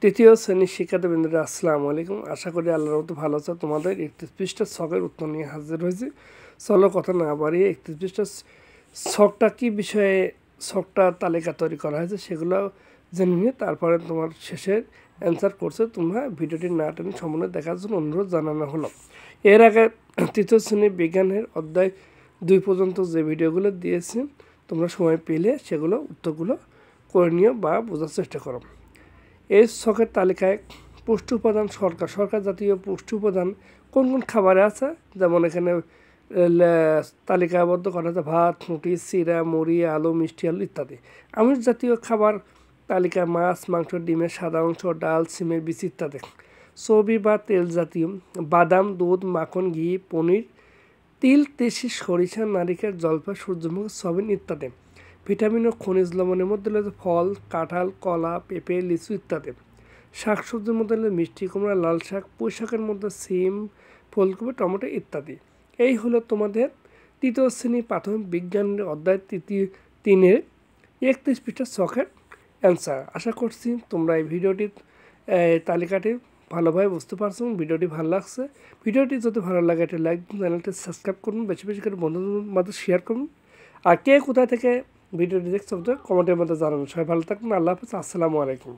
তৃতীয় শ্রেণীর শিক্ষার্থীবৃন্দরা আসসালামু আলাইকুম। আশা করি আল্লাহর রহমতে ভালো আছে। তোমাদের 31 পৃষ্ঠার ছকের উত্তর নিয়ে হাজির হয়েছি। চলো কথা না বাড়িয়ে 31 পৃষ্ঠার ছকটা কী বিষয়ে ছকটা তালিকা তৈরি করা হয়েছে সেগুলো জেনে নিয়ে তারপরে তোমার শেষের অ্যান্সার করছে। তোমরা ভিডিওটি না টেনে সম্পূর্ণ দেখার জন্য অনুরোধ জানানো হলো। এর আগে তৃতীয় শ্রেণীর বিজ্ঞানের অধ্যায় 2 পর্যন্ত যে ভিডিওগুলো দিয়েছি তোমরা সময় পেলে সেগুলো উত্তরগুলো করে নিও বা বোঝার চেষ্টা করো। এই ছকের তালিকায় পুষ্টি উপাদান সরকার জাতীয় পুষ্টি উপাদান কোন কোন খাবারে আছে, যেমন এখানে তালিকাবদ্ধ করা আছে ভাত, রুটি, চিড়া, মুড়ি, আলু, মিষ্টি আলু ইত্যাদি। আমিষ জাতীয় খাবার তালিকায় মাছ, মাংস, ডিমের সাদা অংশ, ডাল, সিমের বীজ ইত্যাদি। চর্বি বা তেল জাতীয় বাদাম, দুধ, মাখন, ঘি, পনির, তিল, তিসি, সরিষা, নারিকেল, জলপাই, সূর্যমুখী, সয়াবিন ইত্যাদি। ভিটামিন ও খনিজ লবণের মধ্যে রয়েছে ফল, কাঁঠাল, কলা, পেঁপে, লিচু ইত্যাদি। শাকসবজির মধ্যে রয়েছে মিষ্টি কুমড়া, লাল শাক, পুঁই শাকের মধ্যে সিম, ফুলকপি, টমেটো ইত্যাদি। এই হলো তোমাদের তৃতীয় শ্রেণী প্রাথমিক বিজ্ঞানের অধ্যায় 3-এর 31 পৃষ্ঠার ছকের অ্যান্সার। আশা করছি তোমরা এই ভিডিওটির তালিকাটি ভালোভাবে বুঝতে পারছো। ভিডিওটি ভালো লাগছে। ভিডিওটি যদি ভালো লাগে একটা লাইক দিন, চ্যানেলটি সাবস্ক্রাইব করুন, বেশি বেশি করে বন্ধুদের মধ্যে শেয়ার করুন। আর কে কোথা থেকে ভিডিওটি দেখছো কমেন্টের মধ্যে জানান। সবাই ভালো থাকুন। আল্লাহ হাফেজ। আসসালামু আলাইকুম।